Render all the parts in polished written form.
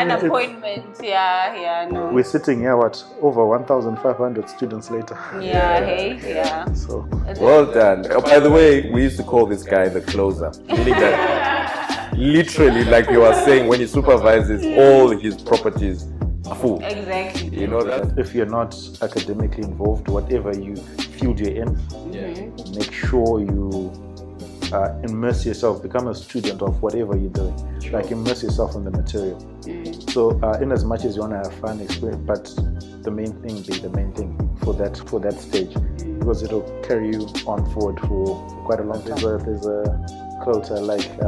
An appointment, no. We're sitting here, over 1,500 students later. So well done. By the way, we used to call this guy the closer, meaning that literally, like you are saying, when he supervises, all his properties are full. Exactly. You know that? If you're not academically involved, whatever field you're in, make sure you immerse yourself, become a student of whatever you're doing. Like immerse yourself in the material. So in as much as you want to have fun experience, but the main thing be the main thing for that stage, because it'll carry you on forward for quite a long time. There's a quote I like,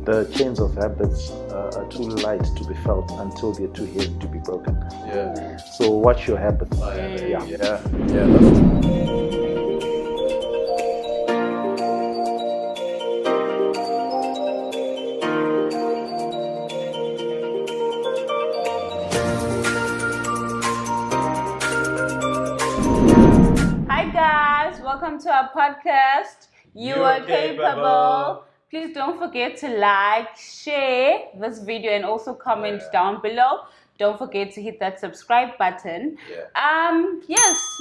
the chains of habits are too light to be felt until they're too heavy to be broken. So watch your habits. That's true. Welcome to our podcast. You are capable. Please don't forget to like, share this video, and also comment down below. Don't forget to hit that subscribe button.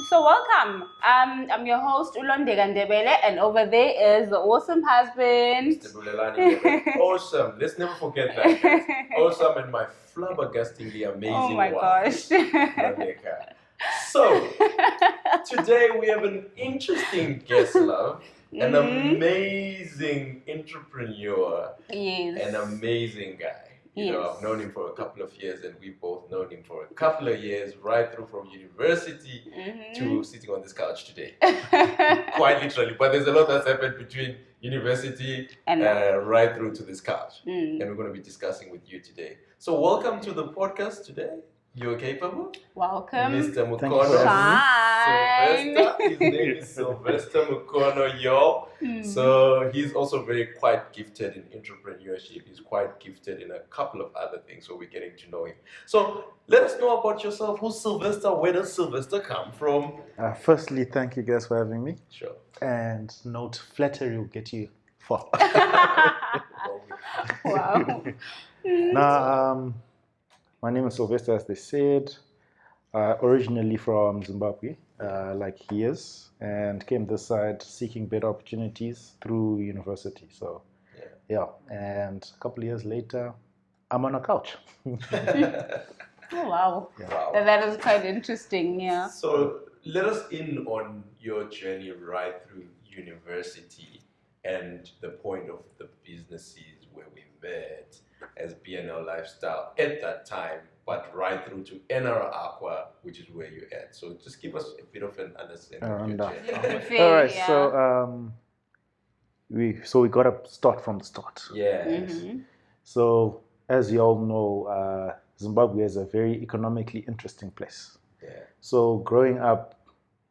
So welcome. I'm your host Ulondega Ndebele, and over there is the awesome husband. Awesome. Let's never forget that. Awesome, and my flabbergastingly amazing Oh my wife. gosh. So, today we have an interesting guest, love. An amazing entrepreneur. Yes. An amazing guy. You know, I've known him for a couple of years, and we've both known him for a couple of years, right through from university to sitting on this couch today. Quite literally. But there's a lot that's happened between university and right through to this couch. And we're going to be discussing with you today. So welcome to the podcast today. You're capable? Welcome. Mr. Mukono. Sylvester. His name is Sylvester Mukono, y'all. So he's also very quite gifted in entrepreneurship. He's quite gifted in a couple of other things, so we're getting to know him. So let us know about yourself. Who's Sylvester? Where does Sylvester come from? Firstly, thank you guys for having me. Sure. And note, flattery will get you far. Wow. My name is Sylvester, as they said. Originally from Zimbabwe, like he is, and came this side seeking better opportunities through university. So, and a couple of years later, I'm on a couch. Oh, wow. Wow. That is quite interesting, So let us in on your journey right through university and the point of the businesses where we met as BNL Lifestyle at that time, but right through to NR Aqua, which is where you're at. So just give us a bit of an understanding of your journey. All right, so we got to start from the start. Yes. So as you all know, Zimbabwe is a very economically interesting place. So growing up,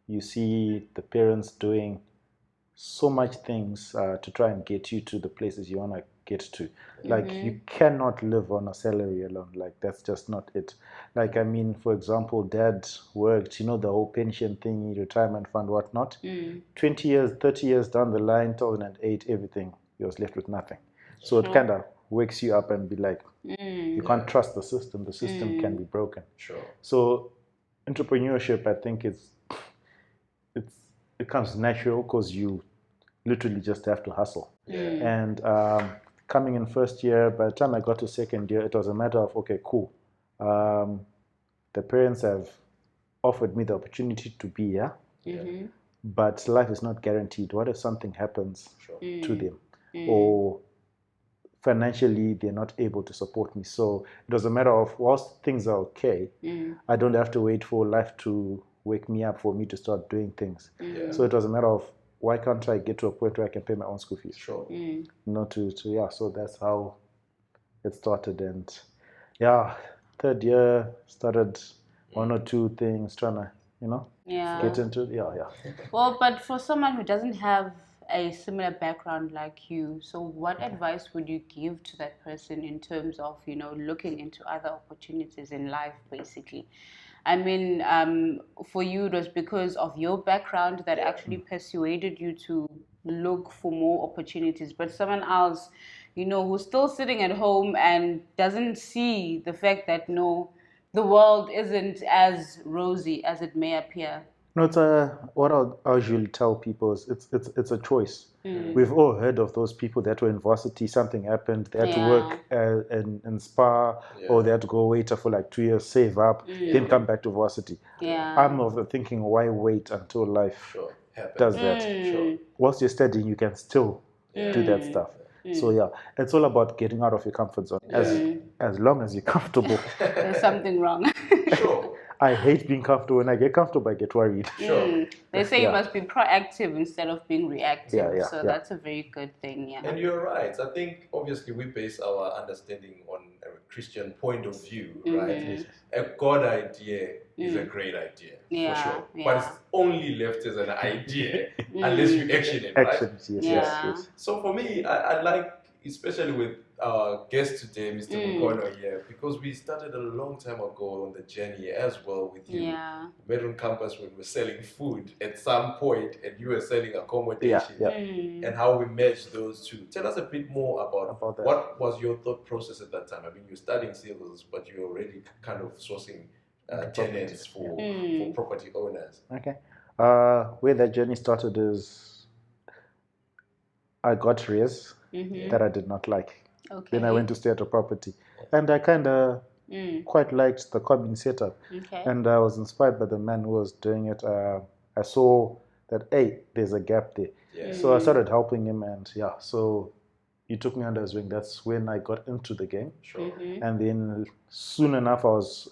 you see the parents doing so much things to try and get you to the places you want to get to. Like you cannot live on a salary alone. Like that's just not it. Like, I mean, for example, dad worked, the whole pension thing, retirement fund, whatnot. 20 years, 30 years down the line, 2008, everything, he was left with nothing. So it kind of wakes you up and be like, you can't trust the system. The system can be broken. Sure. So entrepreneurship, I think it comes natural because you literally just have to hustle. And coming in first year, by the time I got to second year, it was a matter of, okay, cool. The parents have offered me the opportunity to be here, but life is not guaranteed. What if something happens to them? Or financially, they're not able to support me. So it was a matter of, whilst things are okay, I don't have to wait for life to wake me up for me to start doing things. So it was a matter of, why can't I get to a point where I can pay my own school fees? Sure. So that's how it started. And third year started one or two things trying to, get into it. Well, but for someone who doesn't have a similar background like you, so what advice would you give to that person in terms of, looking into other opportunities in life, basically? I mean, for you, it was because of your background that actually persuaded you to look for more opportunities. But someone else, who's still sitting at home and doesn't see the fact that no, the world isn't as rosy as it may appear. No, it's what I usually tell people is it's a choice. We've all heard of those people that were in varsity, something happened, they had to work in spa, or they had to go waiter for like 2 years, save up, then come back to varsity. I'm of the thinking, why wait until life does that? Whilst you're studying, you can still do that stuff. So yeah, it's all about getting out of your comfort zone. As long as you're comfortable. There's something wrong. Sure. I hate being comfortable. When I get comfortable, I get worried. Sure. They say you must be proactive instead of being reactive. So that's a very good thing. Yeah. And you're right. I think obviously we base our understanding on a Christian point of view, right? A God idea is a great idea, for sure. But it's only left as an idea unless you action it, right? Action, yes. So for me, I like, especially with our guest today, Mr. Mukono here, because we started a long time ago on the journey as well with you. We met on campus when we were selling food at some point, and you were selling accommodation, and how we merged those two. Tell us a bit more about that. What was your thought process at that time? I mean, you're studying civils, but you're already kind of sourcing tenants for property owners. Okay. Where that journey started is I got raise that I did not like. Then I went to stay at a property, and I kind of quite liked the commune setup, and I was inspired by the man who was doing it. I saw that, hey, there's a gap there, so I started helping him, and so he took me under his wing. That's when I got into the game, and then soon enough I was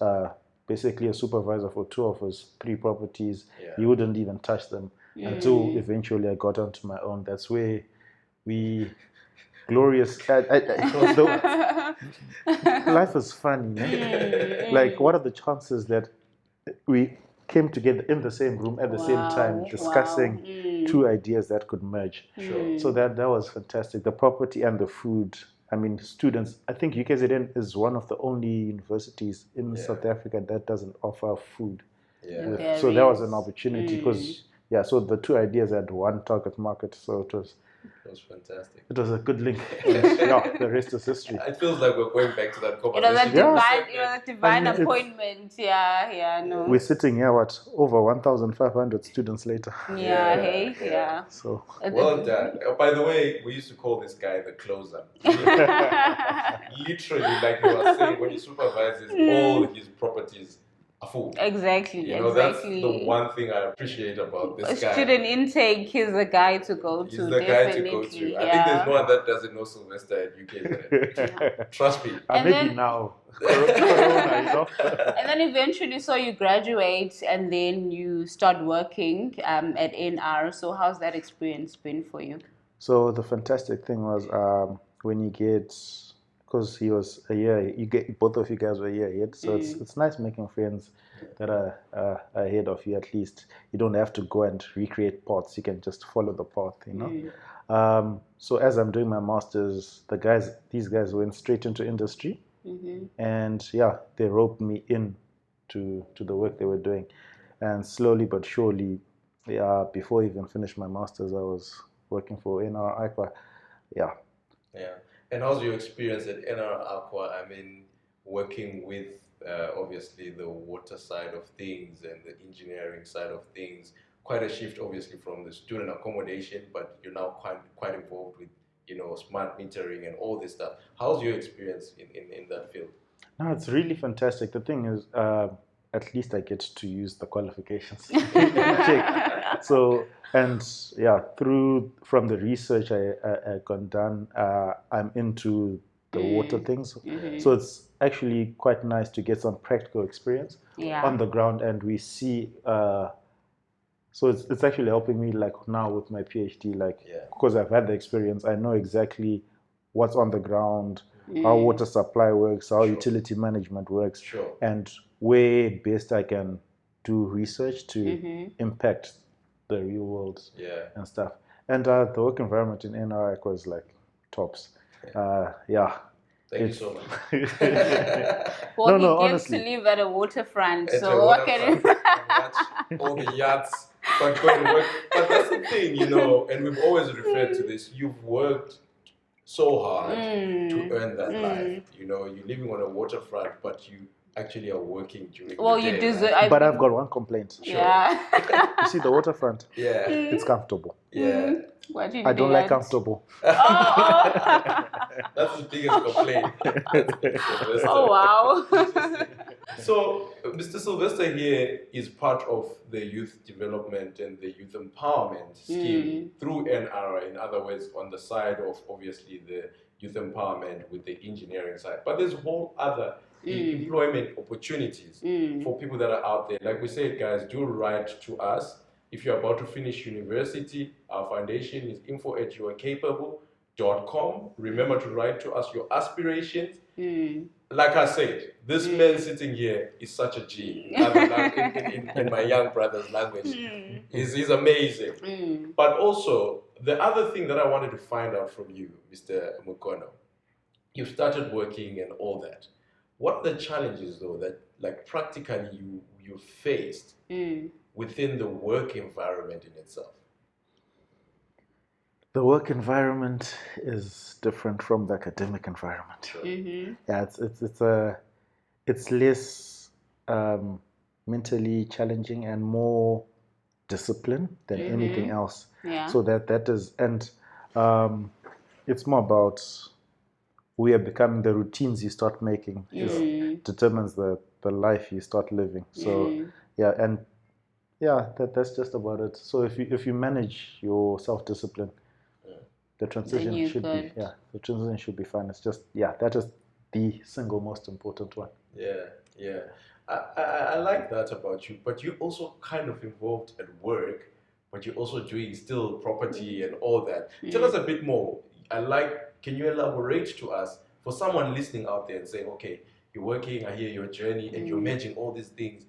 basically a supervisor for 2 of his 3 properties. He wouldn't even touch them until eventually I got onto my own. That's where we glorious. Life is funny. Like, what are the chances that we came together in the same room at the same time discussing 2 ideas that could merge? So that was fantastic. The property and the food. I mean, students, I think UKZN is one of the only universities in South Africa that doesn't offer food. So that was an opportunity because, so the 2 ideas had one target market. So it was fantastic. It was a good link. The rest is history. It feels like we're going back to that conversation. It was a divine appointment. No. We're sitting here, over 1,500 students later. So well done. By the way, we used to call this guy the closer. Literally, like you were saying, when he supervises all his properties are full. Exactly. That's the one thing I appreciate about this guy. Student intake, he's the guy to go to. He's the guy to go to. I think there's no one that doesn't know Sylvester at UK. Trust me. And maybe then, now. Corona, And then eventually, so you graduate and then you start working at NR. So how's that experience been for you? So the fantastic thing was when you get, because he was a year, both of you guys were a year ahead. So it's nice making friends that are ahead of you. At least you don't have to go and recreate paths. You can just follow the path, So as I'm doing my master's, these guys went straight into industry, and they roped me in to the work they were doing, and slowly but surely, before I even finished my master's, I was working for NR Aqua. And how's your experience at NR Aqua? I mean, working with obviously the water side of things and the engineering side of things. Quite a shift, obviously, from the student accommodation, but you're now quite involved with smart metering and all this stuff. How's your experience in that field? No, it's really fantastic. The thing is, at least I get to use the qualifications. So, and from the research I got done, I'm into the water things. So it's actually quite nice to get some practical experience on the ground, and we see. So it's actually helping me, like now with my PhD, because I've had the experience, I know exactly what's on the ground, how water supply works, how utility management works, and where best I can do research to impact the real world and stuff. And the work environment in NR was like tops. Thank you so much. Well, he gets to live at a waterfront, so what can it? Watch all the yachts, but go and work. But that's the thing, and we've always referred to this. You've worked so hard to earn that life. You know, you're living on a waterfront, but you actually are working during the day. You do. Right? But I've got one complaint. Sure. Yeah. You see the waterfront? Yeah. It's comfortable. Yeah. What you I don't like at? comfortable. That's his biggest complaint. Oh, wow. So, Mr. Sylvester here is part of the youth development and the youth empowerment scheme through NR, in other words, on the side of obviously the youth empowerment with the engineering side. But there's whole other employment opportunities for people that are out there. Like we said, guys, do write to us. If you're about to finish university, our foundation is info@youarecapable.com. Remember to write to us your aspirations. Like I said, this man sitting here is such a G. In my young brother's language, he's amazing. But also, the other thing that I wanted to find out from you, Mr. Mukono, you started working and all that. What are the challenges, though, that like practically you faced within the work environment in itself? The work environment is different from the academic environment. Sure. Yeah, it's less mentally challenging and more discipline than anything else. Yeah. So that is, and it's more about we are becoming the routines you start making determines the life you start living. So that's just about it. So if you manage your self-discipline, the transition should be fine. It's just that is the single most important one. Yeah. I like that about you, but you also kind of involved at work, but you're also doing still property and all that. Tell us a bit more. Can you elaborate to us for someone listening out there and saying, okay, you're working, I hear your journey, and you're managing all these things.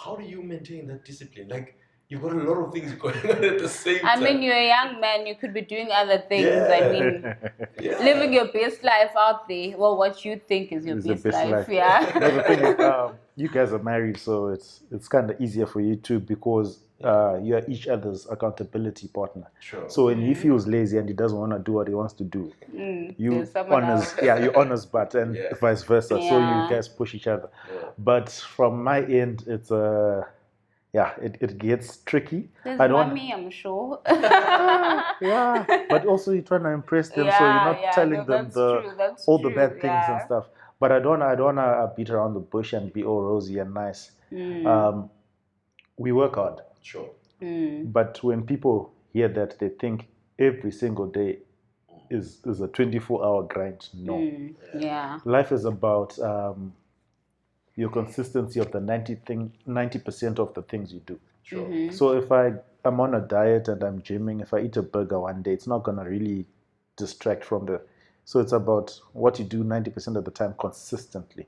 How do you maintain that discipline? Like, you've got a lot of things going on at the same time. I mean, you're a young man, you could be doing other things. I mean, living your best life out there. Well, what you think is your best life. Yeah. But the thing is, you guys are married, so it's kind of easier for you too because you are each other's accountability partner. Sure. So when he feels lazy and he doesn't want to do what he wants to do, you honors but and vice versa. So you guys push each other. Yeah. But from my end, it's it gets tricky. There's mommy, I'm sure. But also you're trying to impress them, so you're not telling them all the bad things and stuff. But I don't wanna beat around the bush and be all rosy and nice. We work hard. Sure. But when people hear that, they think every single day is a 24-hour grind. No. Life is about your consistency of the 90% of the things you do. Sure. So if I'm on a diet and I'm gymming, if I eat a burger one day, it's not gonna really distract from the. So it's about what you do 90% of the time consistently.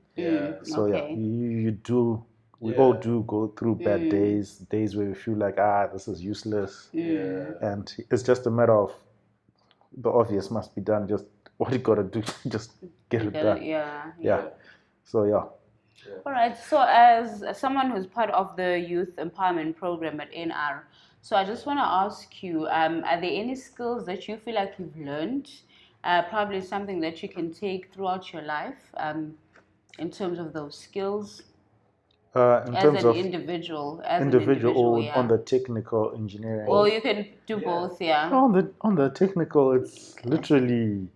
So you do. We all do go through bad days where we feel like this is useless. And it's just a matter of the obvious must be done. Just what you gotta do, just get it done. So All right. So as someone who's part of the youth empowerment program at NR, so I just want to ask you, are there any skills that you feel like you've learned? Probably something that you can take throughout your life in terms of those skills? In terms of individual or on the technical engineering. Well, you can do both, On the technical, it's literally,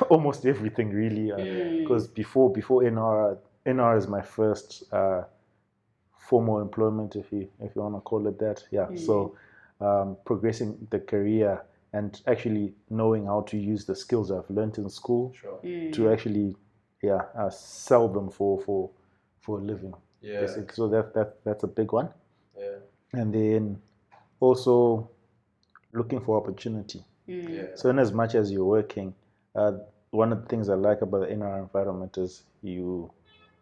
almost everything really. Because before NR is my first formal employment, if you want to call it that. So progressing the career and actually knowing how to use the skills I've learned in school to actually sell them for a living. Basically. So that's a big one. And then also looking for opportunity. So in as much as you're working, one of the things I like about the NR environment is you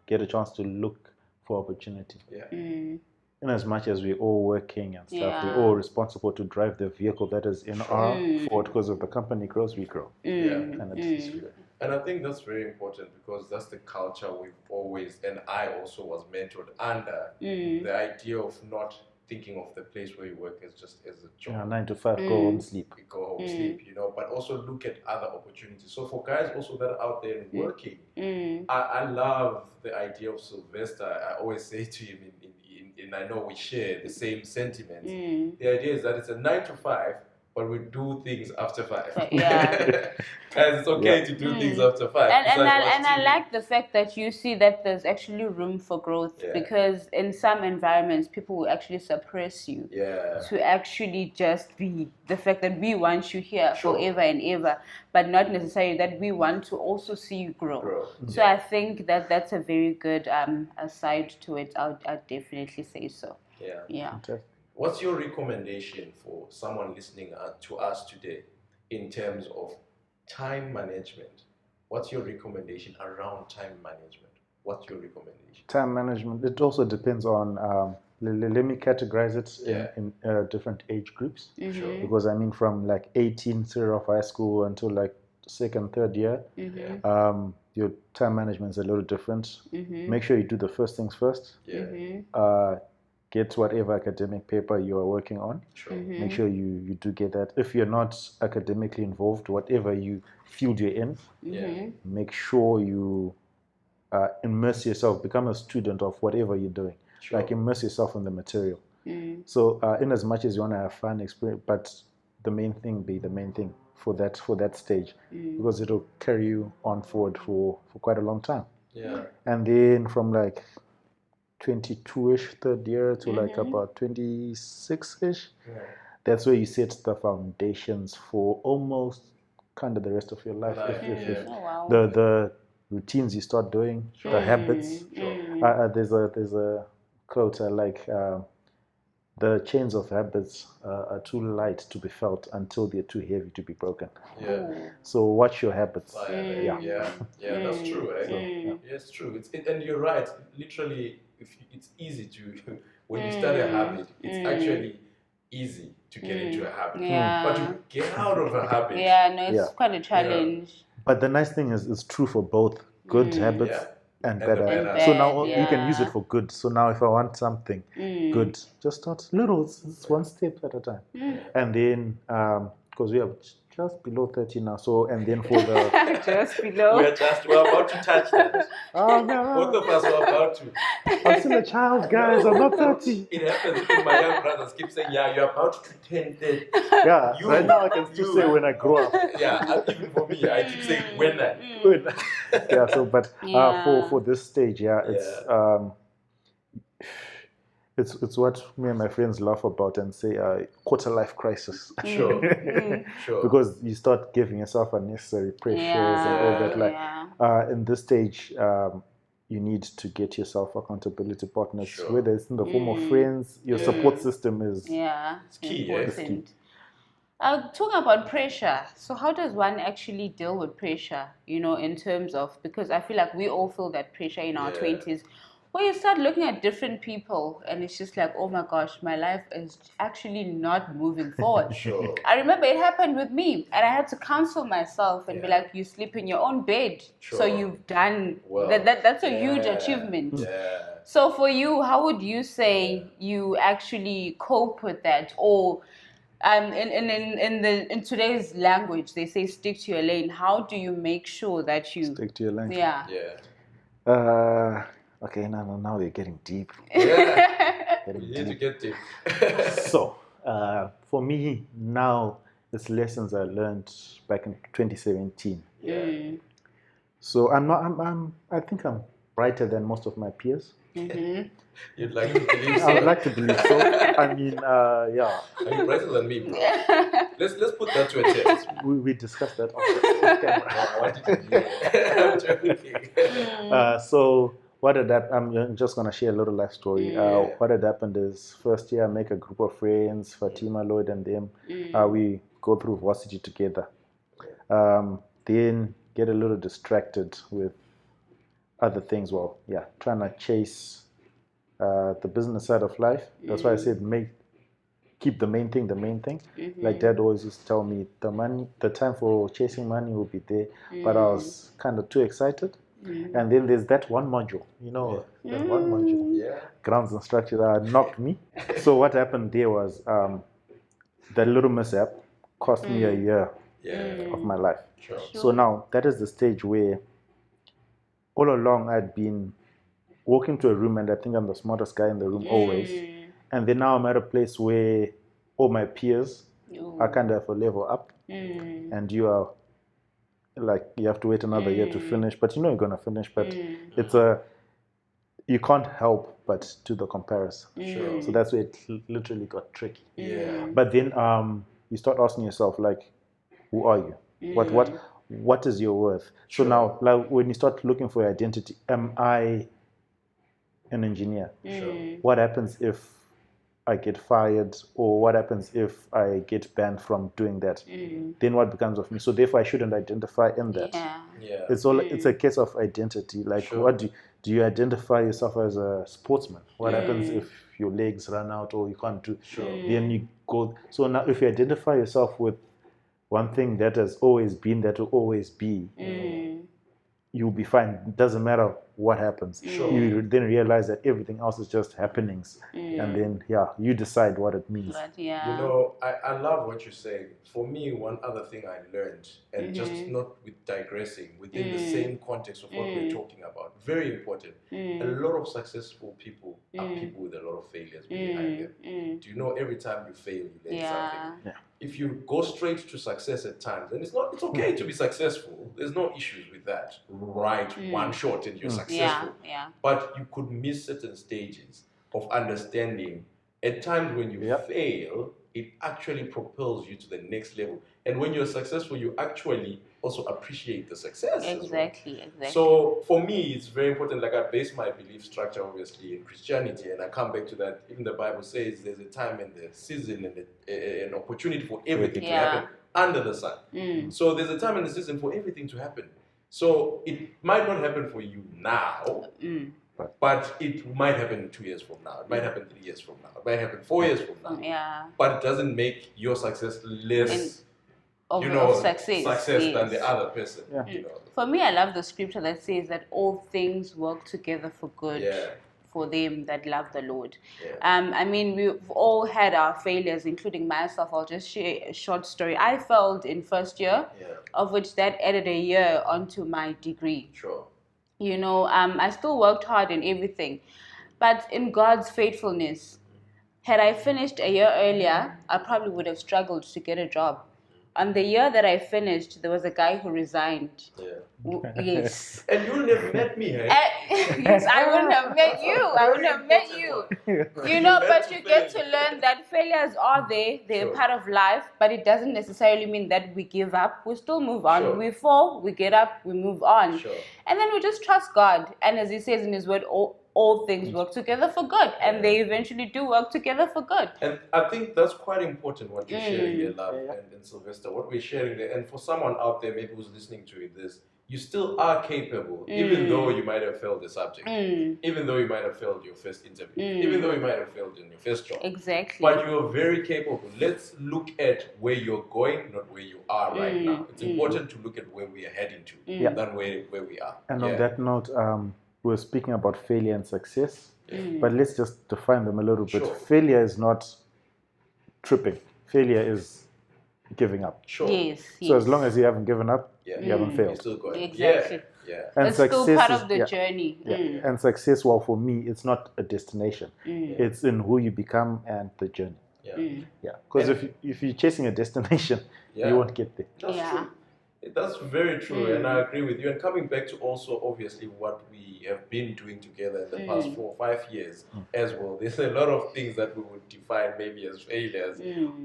get a chance to look for opportunity. In as much as we're all working and stuff, we're all responsible to drive the vehicle that is in our forward because if the company grows, we grow. And I think that's very important because that's the culture we've always, and I also was mentored under, the idea of not thinking of the place where you work as just as a job. Yeah, 9 to 5, go home, sleep. Go home, sleep, but also look at other opportunities. So for guys also that are out there and working, I love the idea of Sylvester. I always say to him, and I know we share the same sentiments. The idea is that it's a 9 to 5, but we do things after 5. Yeah. Guys, it's okay to do things after 5. And I like the fact that you see that there's actually room for growth, because in some environments people will actually suppress you to actually just be the fact that we want you here forever and ever, but not necessarily that we want to also see you grow. So I think that that's a very good aside to it. I'd definitely say so. Yeah. What's your recommendation for someone listening to us today in terms of time management? What's your recommendation around time management? What's your recommendation? Time management, it also depends on, let me categorize it in different age groups. Because I mean, from like 18, straight off high school until like second, third year, your time management is a little different. Make sure you do the first things first. Get whatever academic paper you are working on. Make sure you do get that. If you're not academically involved, whatever field you're in, make sure you immerse yourself, become a student of whatever you're doing. Like immerse yourself in the material. So in as much as you want to have fun experience, but the main thing be the main thing for that stage, because it'll carry you on forward for quite a long time. And then from like 22-ish third year to like about 26-ish, that's where you set the foundations for almost kind of the rest of your life. The routines you start doing, the habits. There's a quote I like. The chains of habits are too light to be felt until they're too heavy to be broken. So watch your habits. That's true. It's true. And you're right. Literally, it's easy to when you start a habit, it's actually easy to get into a habit. But to get out of a habit, it's quite a challenge. But the nice thing is, it's true for both good habits and better. So now you can use it for good. So now if I want something good, just start little, it's one step at a time. And then, because we are just below 30 now, so, and then for the... just below. We're about to touch that. Oh, no. Both of us are about to. I'm still a child, guys. I'm not 30. It happens. Even my young brothers keep saying, you're about to turn 30. Yeah, right now I can still say when I grow up. Even for me, I keep saying when I. Yeah, so, but for this stage, it's what me and my friends laugh about and say quarter life crisis. Sure. Because you start giving yourself unnecessary pressures and all that. Like in this stage, you need to get yourself accountability partners, whether it's in the form of friends. Your support system is it's key. Important. Talking about pressure, so how does one actually deal with pressure, in terms of, because I feel like we all feel that pressure in our 20s, where you start looking at different people and it's just like, oh my gosh, my life is actually not moving forward. I remember it happened with me, and I had to counsel myself and be like, you sleep in your own bed, so you've done that's a huge achievement. So for you, how would you say you actually cope with that? Or in today's language, they say stick to your lane. How do you make sure that you stick to your lane? Okay, now we're getting deep. You need to get deep. So, for me now, it's lessons I learned back in 2017. So I think I'm brighter than most of my peers. You'd like to believe so? I would like to believe so. I mean, Are you brighter than me, bro? Let's put that to a test. We discussed that off camera. I wanted to hear. I'm joking. So what had happened, I'm just going to share a little life story. What had happened is, first year I make a group of friends, Fatima, Lloyd and them. We go through varsity together. Then get a little distracted with other things. Trying to chase the business side of life. That's why I said keep the main thing the main thing. Like Dad always used to tell me, the time for chasing money will be there, but I was kind of too excited. And then there's that one module, that one module, grounds and structure, that knocked me. So what happened there was that little mishap cost me a year of my life. Sure. So now that is the stage where all along I'd been walking to a room and I think I'm the smartest guy in the room always. And then now I'm at a place where all my peers are kind of a level up, and you are like, you have to wait another year to finish, but you're going to finish. But you can't help but do the comparison. Sure. So that's where it literally got tricky. Yeah. But then you start asking yourself, like, who are you? What is your worth? Sure. So now, like, when you start looking for your identity, am I an engineer? Sure. What happens if I get fired, or what happens if I get banned from doing that? Then what becomes of me? So therefore, I shouldn't identify in that. Yeah. It's a case of identity. Like, what do you identify yourself as a sportsman? What happens if your legs run out or you can't do? Then you go. So now, if you identify yourself with one thing that has always been, that will always be, you'll be fine. It doesn't matter what happens. You then realize that everything else is just happenings. And then, you decide what it means. But, You know, I love what you're saying. For me, one other thing I learned, and just not with digressing, within the same context of what we're talking about, very important. A lot of successful people are people with a lot of failures behind them. Do you know, every time you fail, you learn something. If you go straight to success at times, and it's okay to be successful, there's no issues with that. Right, one shot and you're successful. But you could miss certain stages of understanding. At times when you fail, it actually propels you to the next level. And when you're successful, you actually also appreciate the success. Exactly. So for me, it's very important. Like, I base my belief structure obviously in Christianity, and I come back to that. Even the Bible says there's a time and the season and an opportunity for everything to happen under the sun. So there's a time and a season for everything to happen. So it might not happen for you now, but it might happen 2 years from now. It might happen 3 years from now. It might happen 4 years from now. But it doesn't make your success less, success than the other person. For me, I love the scripture that says that all things work together for good for them that love the Lord. I mean, we've all had our failures, including myself. I'll just share a short story. I failed in first year, of which that added a year onto my degree. I still worked hard and everything, but in God's faithfulness, had I finished a year earlier, I probably would have struggled to get a job. On the year that I finished, there was a guy who resigned. Yes. And you wouldn't have met me, hey? Yes, I wouldn't have met you. But you get to learn that failures are there. They're part of life, but it doesn't necessarily mean that we give up. We still move on. We fall, we get up, we move on. And then we just trust God. And as he says in his word, all things work together for good, and they eventually do work together for good. And I think that's quite important what you're sharing here, Love and Sylvester, what we're sharing there. And for someone out there maybe who's listening to this, you still are capable, even though you might have failed the subject, even though you might have failed your first interview, even though you might have failed in your first job. Exactly. But you're very capable. Let's look at where you're going, not where you are right now. It's important to look at where we are heading to than where we are. And on that note, we're speaking about failure and success, but let's just define them a little bit. Failure is not tripping. Failure is giving up. Yes. So as long as you haven't given up, you haven't failed. You're still going. Exactly. And it's still part of the journey. And success, well, for me, it's not a destination. It's in who you become and the journey. Because if you're chasing a destination, you won't get there. That's true. That's very true, and I agree with you. And coming back to also obviously what we have been doing together in the past 4 or 5 years as well. There's a lot of things that we would define maybe as failures,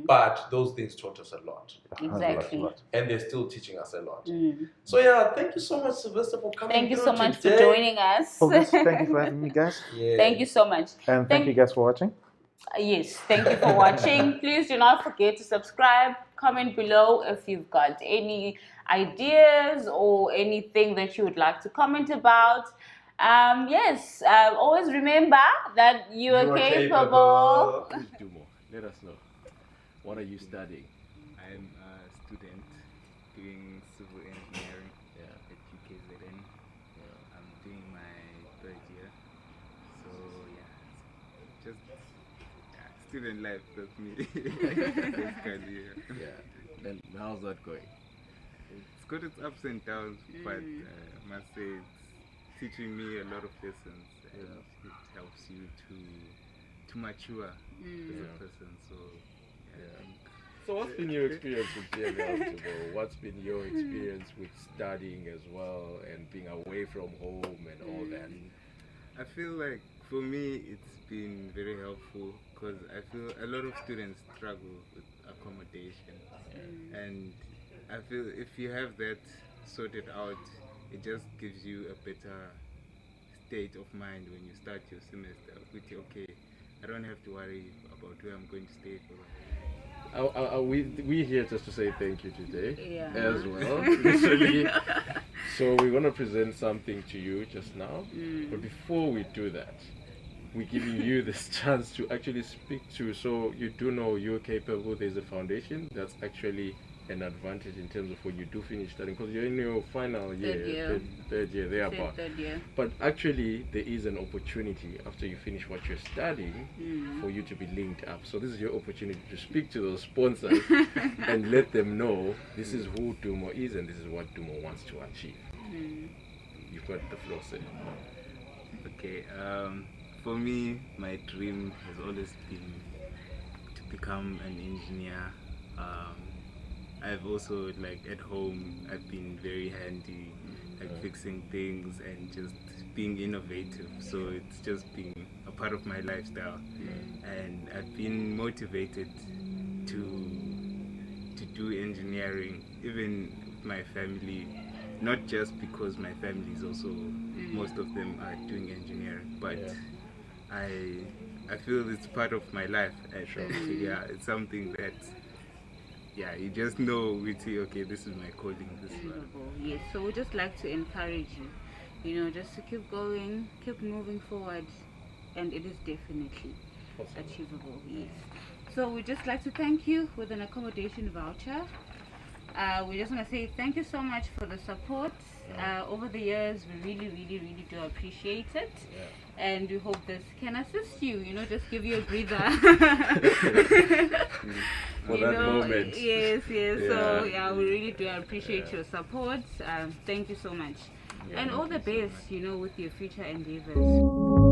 but those things taught us a lot. Exactly. And they're still teaching us a lot. So thank you so much, Sylvester, for coming. Thank you so much for joining us. Thank you for having me, guys. Thank you so much. And thank you guys for watching. Yes, thank you for watching. Please do not forget to subscribe. Comment below if you've got any ideas or anything that you would like to comment about. Always remember that you are capable. Please do more. Let us know. What are you studying? I am a student doing civil engineering at UKZN. just student life. That's me. Basically, Yeah. Then how's that going? It's got its ups and downs, but I must say it's teaching me a lot of lessons, and it helps you to mature as a person. So I think. So what's been your experience with JML? What's been your experience with studying as well and being away from home and all that? I feel like for me it's been very helpful because I feel a lot of students struggle with accommodation, and I feel if you have that sorted out, it just gives you a better state of mind when you start your semester. With okay, I don't have to worry about where I'm going to stay for. We here just to say thank you today as well. Mm. Literally. So we're gonna present something to you just now. But before we do that, we're giving you this chance to actually speak to. So you do know you're capable. There's a foundation that's actually an advantage in terms of when you do finish studying, because you're in your final year, third year, thereabout. But actually, there is an opportunity after you finish what you're studying for you to be linked up. So this is your opportunity to speak to those sponsors and let them know this is who Dumo is and this is what Dumo wants to achieve. You've got the floor, sir. Okay, for me, my dream has always been to become an engineer. I've also, like, at home, I've been very handy, like fixing things and just being innovative. So it's just been a part of my lifestyle, and I've been motivated to do engineering, even with my family. Not just because my family is also, most of them are doing engineering, but I feel it's part of my life. Actually, it's something that. Yeah, you just know, we see, okay, this is my calling. This is Yes, so we just like to encourage you, just to keep going, keep moving forward, and it is definitely achievable. Yes. So we just like to thank you with an accommodation voucher. We just want to say thank you so much for the support. Over the years, we really do appreciate it. And we hope this can assist you, just give you a breather. For that moment. Yes. So, we really do appreciate your support. Thank you so much. And all the best, with your future endeavors.